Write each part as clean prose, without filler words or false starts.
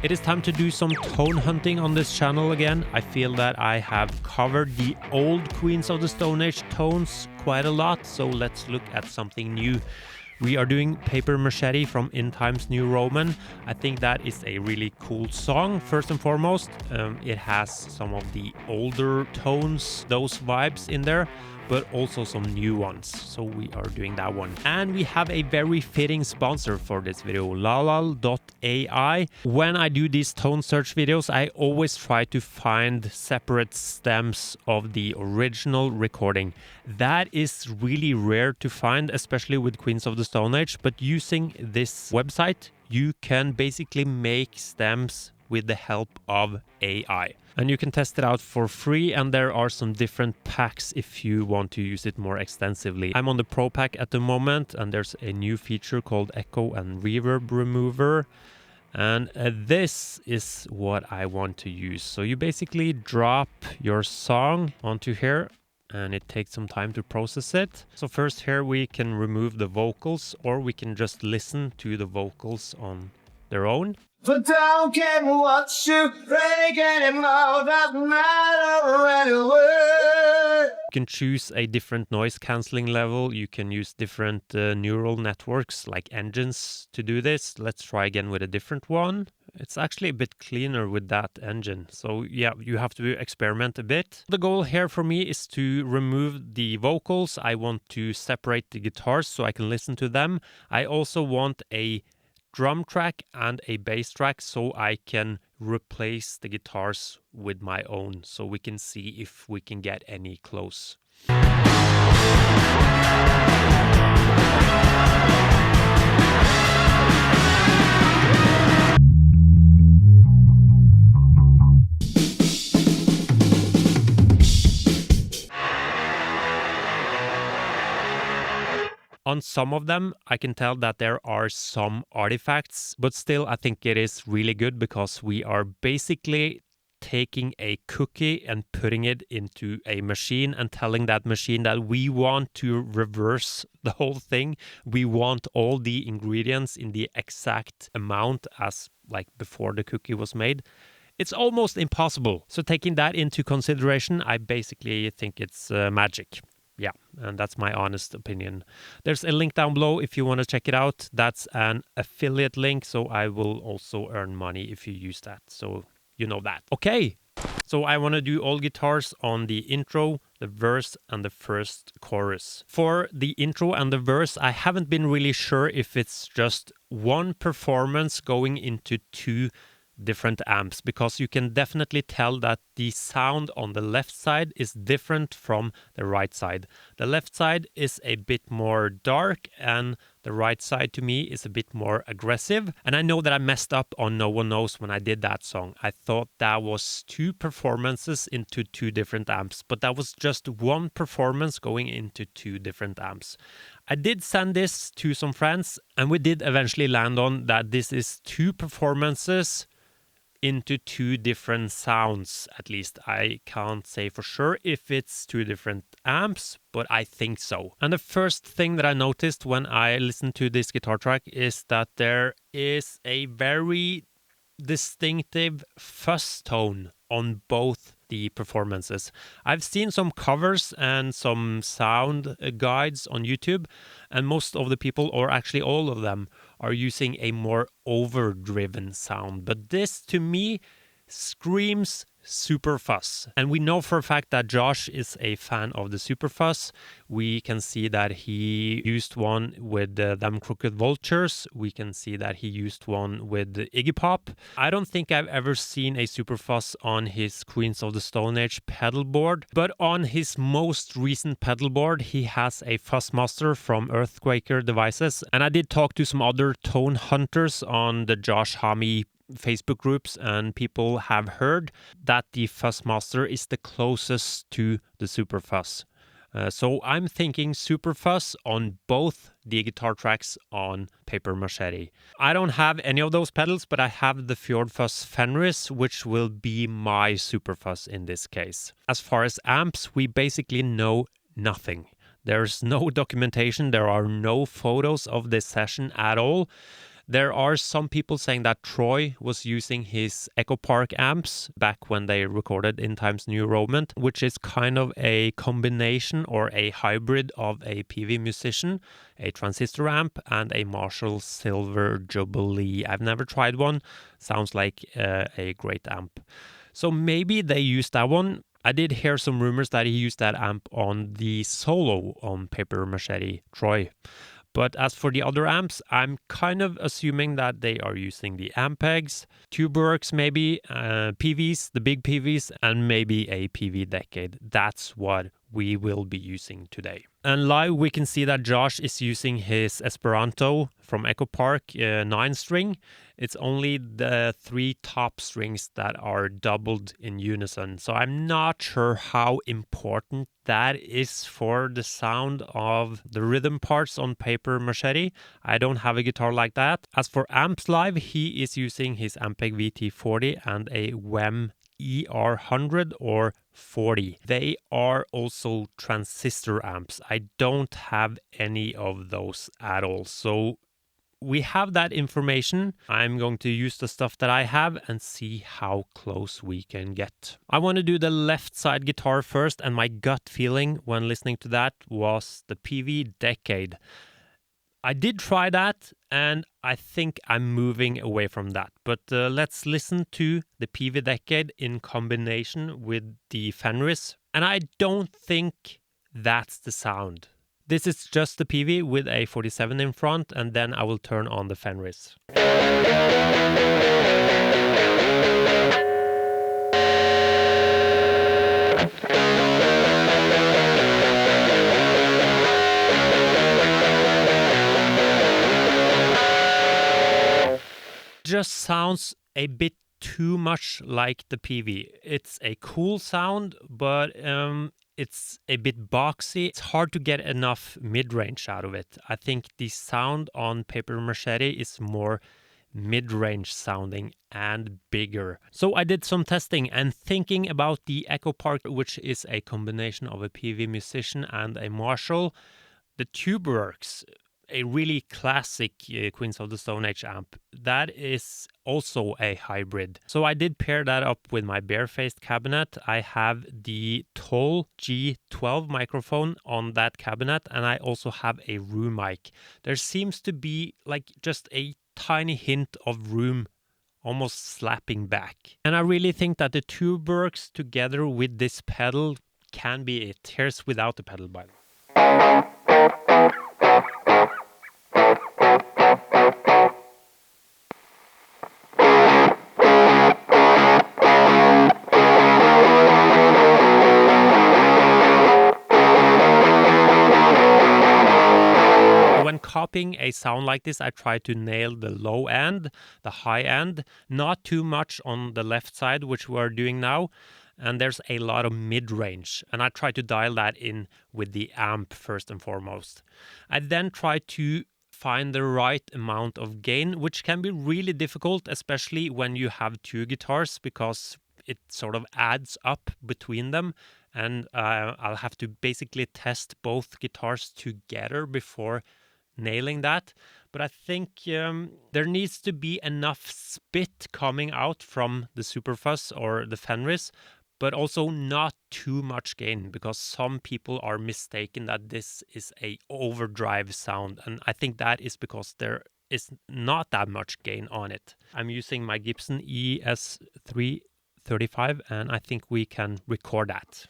It is time to do some tone hunting on this channel again. I feel that I have covered the old Queens of the Stone Age tones quite a lot, so let's look at something new. We are doing Paper Machete from In Times New Roman. I think that is a really cool song, first and foremost. It has some of the older tones, those vibes in there, but also some new ones. So we are doing that one. And we have a very fitting sponsor for this video, lalal.ai. When I do these tone search videos, I always try to find separate stems of the original recording. That is really rare to find, especially with Queens of the Stone Age, but using this website, you can basically make stems with the help of AI. And you can test it out for free, and there are some different packs if you want to use it more extensively. I'm on the Pro pack at the moment, and there's a new feature called Echo and Reverb Remover. And this is what I want to use. So you basically drop your song onto here, and it takes some time to process it. So first here we can remove the vocals, or we can just listen to the vocals on their own. But don't care what you break anymore, doesn't matter anyway. You can choose a different noise cancelling level. You can use different neural networks like engines to do this. Let's try again with a different one. It's actually a bit cleaner with that engine. So yeah, you have to experiment a bit. The goal here for me is to remove the vocals. I want to separate the guitars so I can listen to them. I also want a drum track and a bass track so I can replace the guitars with my own, so we can see if we can get any close. On some of them, I can tell that there are some artifacts, but still I think it is really good because we are basically taking a cookie and putting it into a machine and telling that machine that we want to reverse the whole thing. We want all the ingredients in the exact amount as like before the cookie was made. It's almost impossible. So taking that into consideration, I basically think it's magic. Yeah, and that's my honest opinion. There's a link down below if you want to check it out. That's an affiliate link, so I will also earn money if you use that. So you know that. Okay, so I want to do all guitars on the intro, the verse, and the first chorus. For the intro and the verse, I haven't been really sure if it's just one performance going into two different amps, because you can definitely tell that the sound on the left side is different from the right side. The left side is a bit more dark and the right side to me is a bit more aggressive. And I know that I messed up on No One Knows when I did that song. I thought that was two performances into two different amps, but that was just one performance going into two different amps. I did send this to some friends and we did eventually land on that this is two performances into two different sounds. At least I can't say for sure if it's two different amps, but I think so. And the first thing that I noticed when I listened to this guitar track is that there is a very distinctive fuzz tone on both the performances. I've seen some covers and some sound guides on YouTube, and most of the people, or actually all of them, are using a more overdriven sound. But this, to me, screams super fuzz. And we know for a fact that Josh is a fan of the super fuzz. We can see that he used one with Them Crooked Vultures. We can see that he used one with Iggy Pop. I don't think I've ever seen a super fuzz on his Queens of the Stone Age pedal board, but on his most recent pedal board, he has a Fuzzmaster from Earthquaker Devices. And I did talk to some other tone hunters on the Josh Homme Facebook groups, and people have heard that the Fuzzmaster is the closest to the Super Fuzz. So I'm thinking Super Fuzz on both the guitar tracks on Paper Machete. I don't have any of those pedals, but I have the Fjord Fuzz Fenris, which will be my Super Fuzz in this case. As far as amps, we basically know nothing. There's no documentation, there are no photos of this session at all. There are some people saying that Troy was using his Echo Park amps back when they recorded In Times New Roman, which is kind of a combination or a hybrid of a PV Musician, a transistor amp, and a Marshall Silver Jubilee. I've never tried one. Sounds like a great amp. So maybe they used that one. I did hear some rumors that he used that amp on the solo on Paper Machete Troy. But as for the other amps, I'm kind of assuming that they are using the Ampegs, TubeWorks maybe, PVs, the big PVs, and maybe a PV Decade. That's what we will be using today. And live we can see that Josh is using his Esperanto from Echo Park 9-string. It's only the 3 top strings that are doubled in unison. So I'm not sure how important that is for the sound of the rhythm parts on Paper Machete. I don't have a guitar like that. As for amps live, he is using his Ampeg VT40 and a WEM ER100 or 40. They are also transistor amps. I don't have any of those at all. So we have that information. I'm going to use the stuff that I have and see how close we can get. I want to do the left side guitar first, and my gut feeling when listening to that was the PV Decade. I did try that, and I think I'm moving away from that. But let's listen to the PV Decade in combination with the Fenris. And I don't think that's the sound. This is just the PV with a 47 in front, and then I will turn on the Fenris. Just sounds a bit too much like the PV. It's a cool sound, but it's a bit boxy. It's hard to get enough mid-range out of it. I think the sound on Paper Machete is more mid-range sounding and bigger. So I did some testing and thinking about the Echo Park, which is a combination of a PV Musician and a Marshall. The TubeWorks, a really classic Queens of the Stone Age amp, that is also a hybrid. So I did pair that up with my bare-faced cabinet. I have the Toll G12 microphone on that cabinet, and I also have a room mic. There seems to be like just a tiny hint of room almost slapping back. And I really think that the TubeWorks together with this pedal can be it. Here's without the pedal, by the way. When copying a sound like this, I try to nail the low end, the high end, not too much on the left side, which we're doing now. And there's a lot of mid-range, and I try to dial that in with the amp first and foremost. I then try to find the right amount of gain, which can be really difficult, especially when you have 2 guitars, because it sort of adds up between them, and I'll have to basically test both guitars together before nailing that. But I think there needs to be enough spit coming out from the Superfuzz or the Fenris, but also not too much gain, because some people are mistaken that this is a overdrive sound, and I think that is because there is not that much gain on it. I'm using my Gibson ES335, and I think we can record that.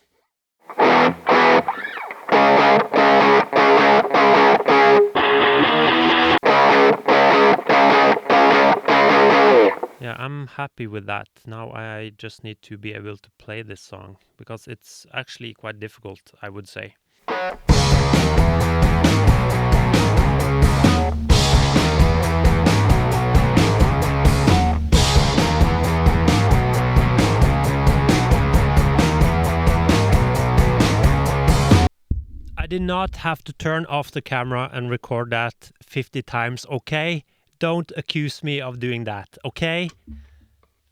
Yeah, I'm happy with that. Now I just need to be able to play this song, because it's actually quite difficult, I would say. I did not have to turn off the camera and record that 50 times, okay? Don't accuse me of doing that, okay?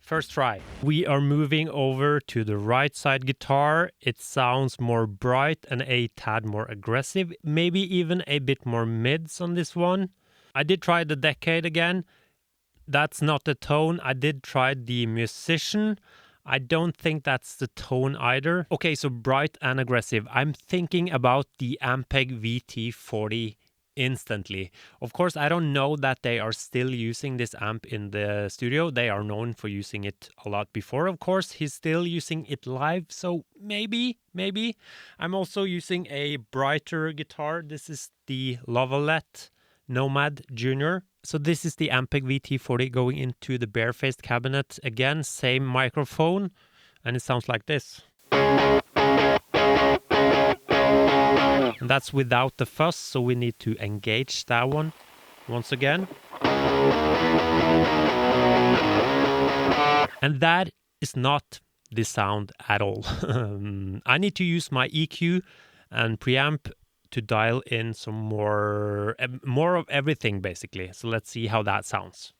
First try. We are moving over to the right side guitar. It sounds more bright and a tad more aggressive, maybe even a bit more mids on this one. I did try the Decade again. That's not the tone. I did try the Musician. I don't think that's the tone either. Okay, so bright and aggressive. I'm thinking about the Ampeg VT40 instantly. Of course, I don't know that they are still using this amp in the studio. They are known for using it a lot before, of course. He's still using it live, so maybe. I'm also using a brighter guitar. This is the Lavalette Nomad Junior. So this is the Ampeg VT40 going into the barefaced cabinet. Again, same microphone, and it sounds like this. And that's without the fuzz, so we need to engage that one once again. And that is not the sound at all. I need to use my EQ and preamp to dial in some more of everything, basically. So let's see how that sounds.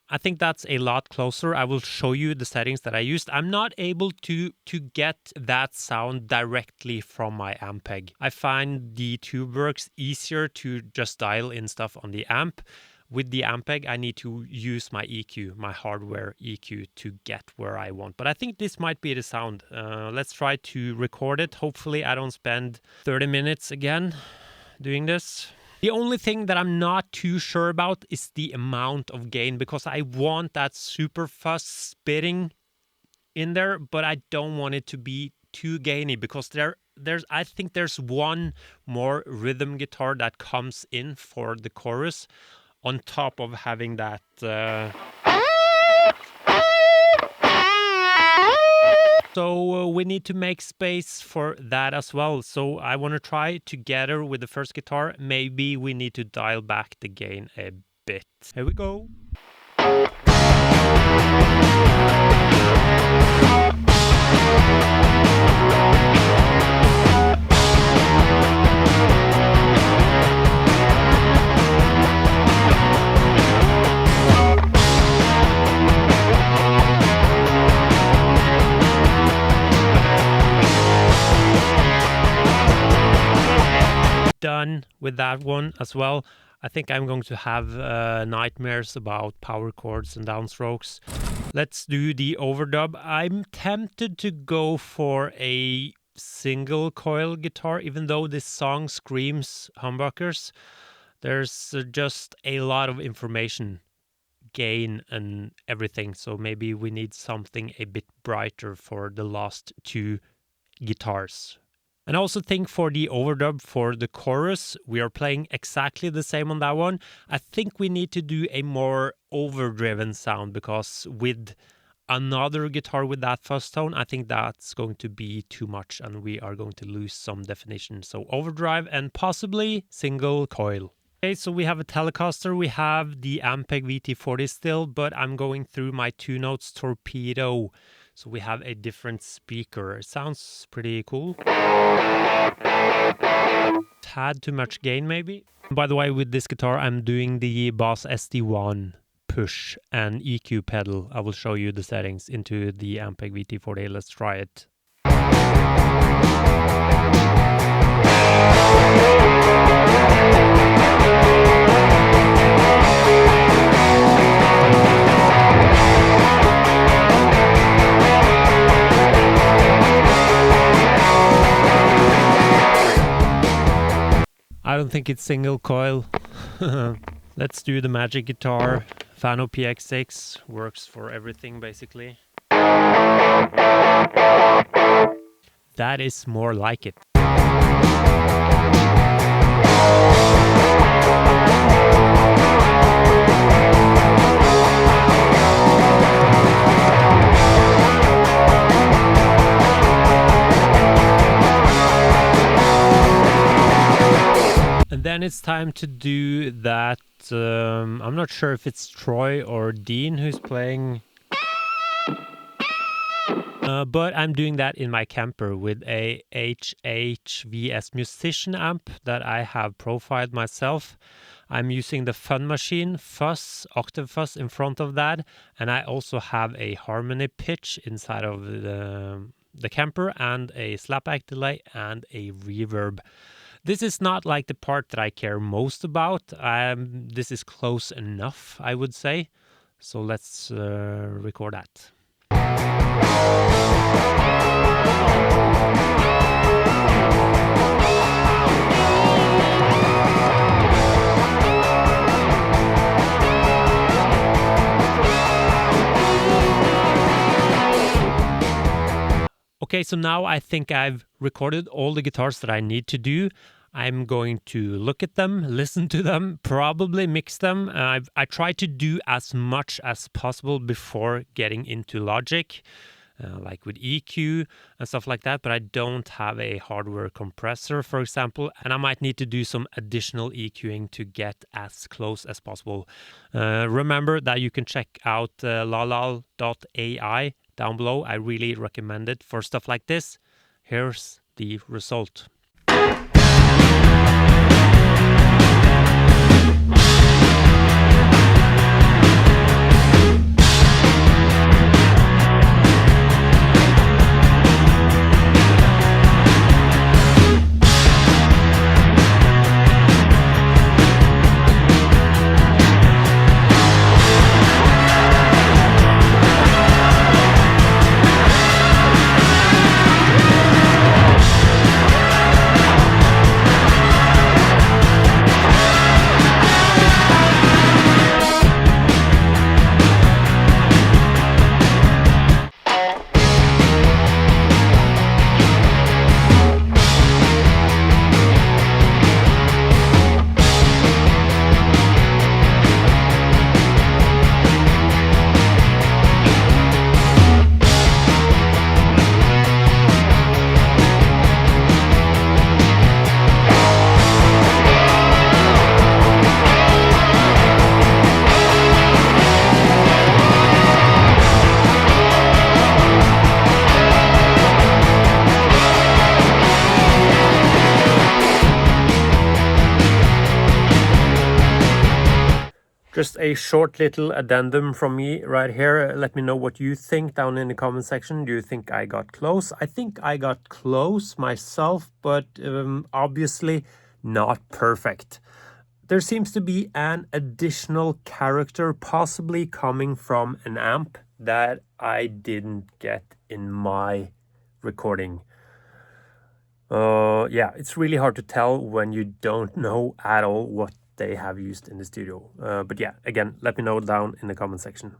I think that's a lot closer. I will show you the settings that I used. I'm not able to get that sound directly from my Ampeg. I find the TubeWorks easier to just dial in stuff on the amp. With the Ampeg, I need to use my EQ, my hardware EQ, to get where I want. But I think this might be the sound. Let's try to record it. Hopefully I don't spend 30 minutes again doing this. The only thing that I'm not too sure about is the amount of gain, because I want that super fuzz spitting in there, but I don't want it to be too gainy, because I think there's one more rhythm guitar that comes in for the chorus on top of having that So we need to make space for that as well. So I want to try together with the first guitar. Maybe we need to dial back the gain a bit. Here we go. Done with that one as well. I think I'm going to have nightmares about power chords and downstrokes. Let's do the overdub. I'm tempted to go for a single coil guitar, even though this song screams humbuckers. There's just a lot of information, gain and everything, so maybe we need something a bit brighter for the last two guitars. And I also think for the overdub for the chorus, we are playing exactly the same on that one. I think we need to do a more overdriven sound, because with another guitar with that fuzz tone, I think that's going to be too much and we are going to lose some definition. So overdrive and possibly single coil. Okay, so we have a Telecaster, we have the Ampeg VT40 still, but I'm going through my 2-notes torpedo. So we have a different speaker. It sounds pretty cool. Tad too much gain maybe. By the way, with this guitar I'm doing the Boss SD1 push and EQ pedal. I will show you the settings into the Ampeg VT40. Let's try it. I don't think it's single coil. Let's do the Magic Guitar. Fano PX6 works for everything basically. That is more like it. And then it's time to do that, I'm not sure if it's Troy or Dean who's playing. But I'm doing that in my camper with a HHVS musician amp that I have profiled myself. I'm using the Fun Machine fuzz, octave fuzz in front of that, and I also have a harmony pitch inside of the camper and a slapback delay and a reverb. This is not like the part that I care most about. This is close enough, I would say. So let's record that. Okay, so now I think I've recorded all the guitars that I need to do. I'm going to look at them, listen to them, probably mix them. I try to do as much as possible before getting into Logic, like with EQ and stuff like that, but I don't have a hardware compressor, for example, and I might need to do some additional EQing to get as close as possible. Remember that you can check out lalal.ai down below. I really recommend it for stuff like this. Here's the result. Just a short little addendum from me right here. Let me know what you think down in the comment section. Do you think I got close? I think I got close myself, but obviously not perfect. There seems to be an additional character possibly coming from an amp that I didn't get in my recording. Yeah, it's really hard to tell when you don't know at all what they have used in the studio. But yeah, again, let me know down in the comment section.